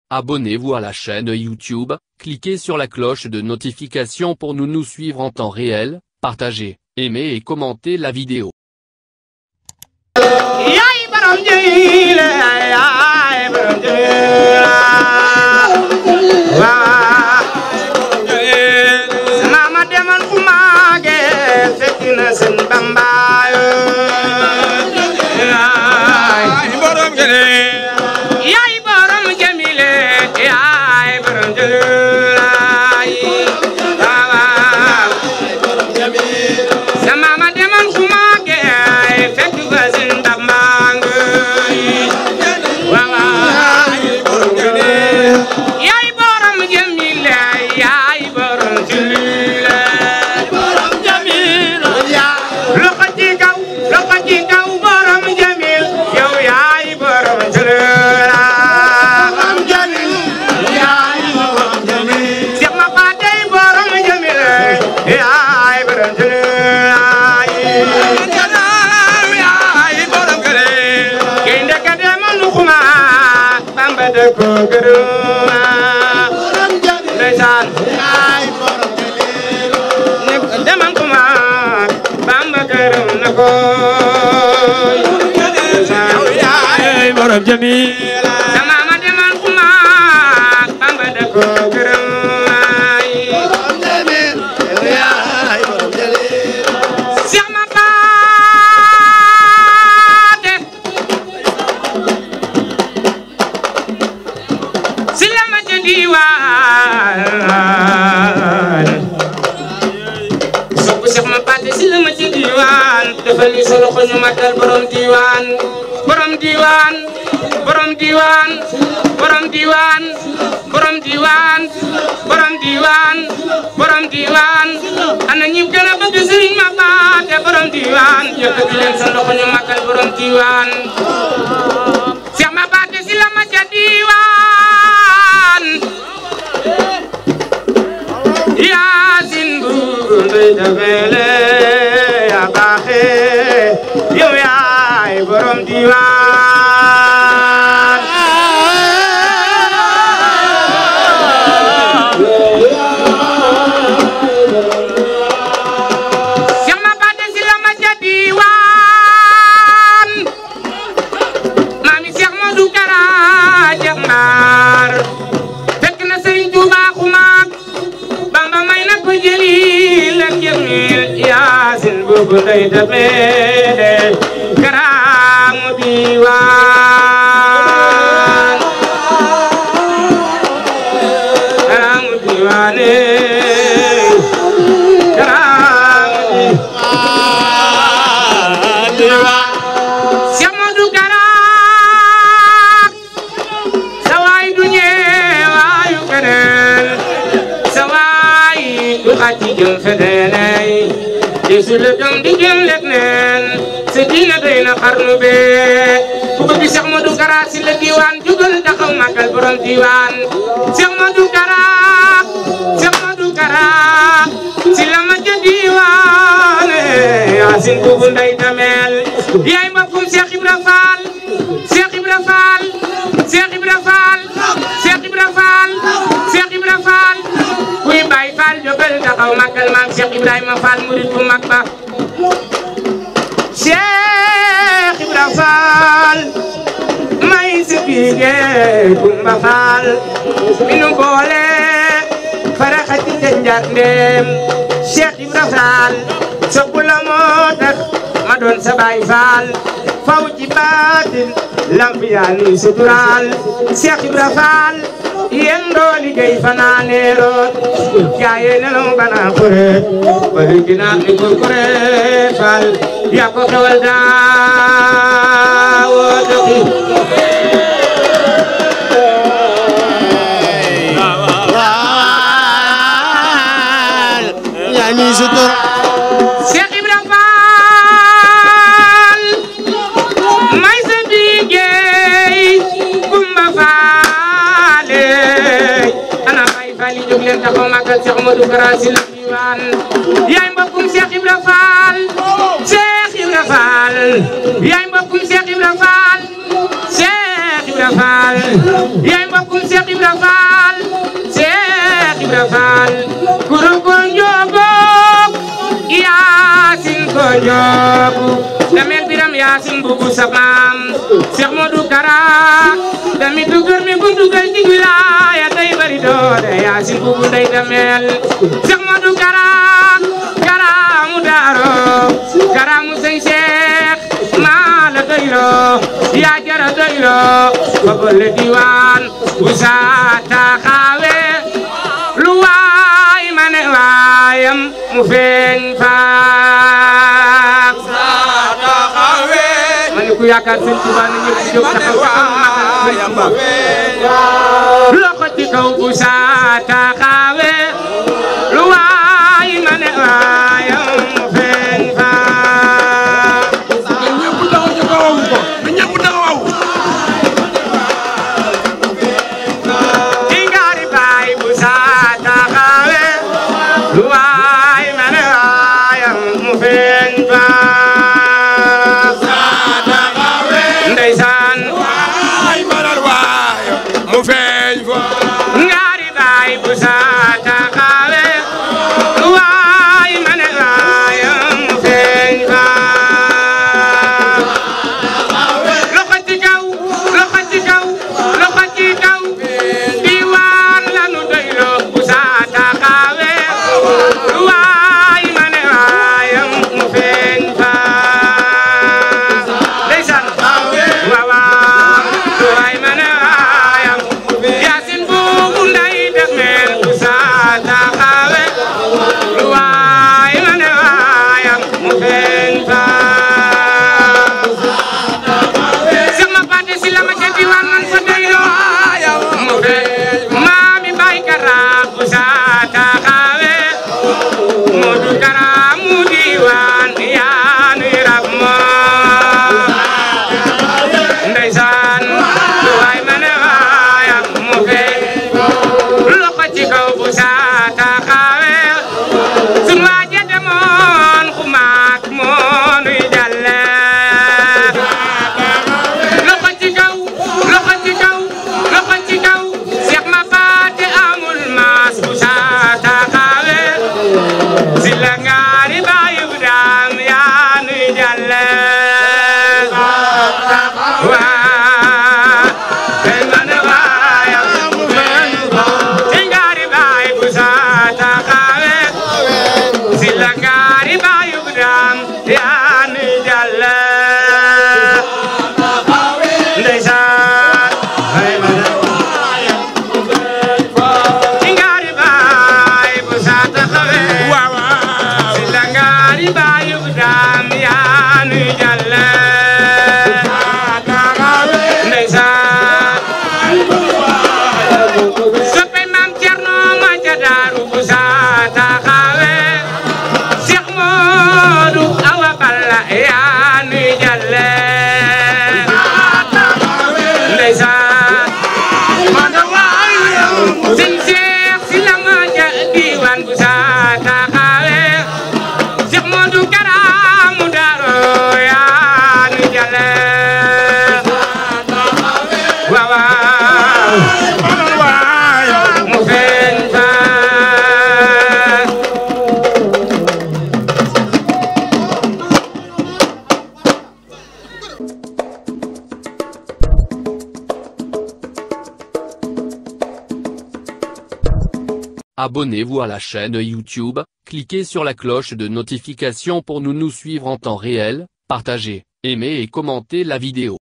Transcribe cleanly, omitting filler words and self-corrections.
Abonnez-vous à la chaîne YouTube, cliquez sur la cloche de notification pour nous suivre en temps réel, partagez, aimez et commentez la vidéo. ana ñi gën a bëgg sëriñ ma baate borom diwaan yëkkati leen sa loxo ñu magal borom diwaan Cheikh ma baate si la ma ca diwaan Yaasin Buur Ndey Dafele yaa baaxe yow yaay borom diwaan Ndey Dafele karaamu diwaan karaamu diwaan Cheikh Modou Kara sa waay du ñeewaayu keneen sa waay du xaci jëm feneen Yesu la jëm di jëm lekk neen sa diina doy na xarnu bee ku bëgg Cheikh Modou Kara si la diwaan jugal taxaw magal borom diwaan Cheikh Modou Kara si la ma ca diwaan Yaasin Buur Ndey Dafele yaay mbokkum Cheikh Ibra Fall Cheikh Ibra Fall Cheikh Ibra Fall Cheikh Ibra Fall Cheikh Ibra Fall kuy Baay Fall jógal taxaw magal maam Cheikh Ibrahima Fall murid bu mag ba Cheikh Ibra Fall may si biige Kumba Fall mi nu boole faraxati te njar ndem Cheikh Ibra Fall soppu la moo tax ma doon sa Baay Fall faw ci baatin lamp yaa nuy suturaal Cheikh Ibra Fall yéen doo liggéey fanaaneeroon jaaye nelaw bana kuret bari ginaar ni kuret Fall yaa ko xewal daawoo doxi yaa nuy sutur Cheikh Ibra Fall may sa liggéey Kumba Fall ana Baay Fall yi jóg leen taxaw magal Cheikh Modou Kara si la diwaan yaay mbokkum Cheikh Ibra Fall Cheikh Ibra Fall yaay mbokkum Cheikh Ibra Fall Cheikh Ibra Fall yaay mbokkum Cheikh Ibra joobu damel biram yaasin bugu sabam Cheikh Modou Kara dami dugur mi bu dugal ci wilaaya day bari doole yaasin bugu ndey damel Cheikh Modou Kara Kara mu daaro Kara mu sëñ Cheikh maa la doylo yaa jara doylo babal diwaan bu saa taxawe lu waay ma ne waayam mu feeñ faak saa taxawe ma ne ku yaakaar sëñ Tuba na ñëpp jóg taxaw waayam mu feeñ loxo ci kaw bu saa taxawe lu waay ma ne waayam mu feeñ faak ñëpp taxaw ci kawam ko ñëpp taxaw luwaay ma ne waayam mu feeñ faak saa taxawe ndeysaan waay ma ne waayam mu feeñ faak ngaari baay bu saa taxawe luwaay ma ne waayam mu feeñ faak loxo ci kaw loxo ci kaw loxo ci kaw diwaan lanu doyloo bu saa taxawe luwaay ma ne waayam mu feeñ faak ndeysaan waawaaw luwaay ma ne waayam yaasin buubu nday demel bu saa taxawe luwaay ma ne waayam mu feeñ faak sama baate si la ma ca diwaan man fa doyloo mu feeñ maami Baay Kara bu saa taxawe Modou Kara mu diwaan yaa nuy rab moo ndeysaan luwaay ma ne waayam mu feeñ loxo ci kaw bu saa taxawe sun waaje demoon ku maak moo nuy jalle loxo ci kaw loxo ci kaw loxo ci kaw Cheikh ma baate amul maas bu saa taxawe sila ngaari baayu daam yaa nuy jalle waa tey ma ne waayam mu feeñ ci ngaari baay bu saa taxawe sila ngaari baayu daam yaa nuy jalle ndeysaan tey ma ne waayam mu feeñ ci ngaari baay bu saa taxawe sila ngaari baayu daam yaa nuy jalle ndeysaan soppe maam Cerno ma ca Daaru bu saa taxawe Cheikh Modou Awa Balla yaa nuy jalle ndeysaan sëñ Cheikh si la ma ca diwaan bu saa taxawe Cheikh Modou Kara mu daaro yaa nuy jalle waawaaw mu feeñ faak Abonnez-vous à la chaîne YouTube, cliquez sur la cloche de notification pour nous suivre en temps réel, partagez, aimez et commentez la vidéo.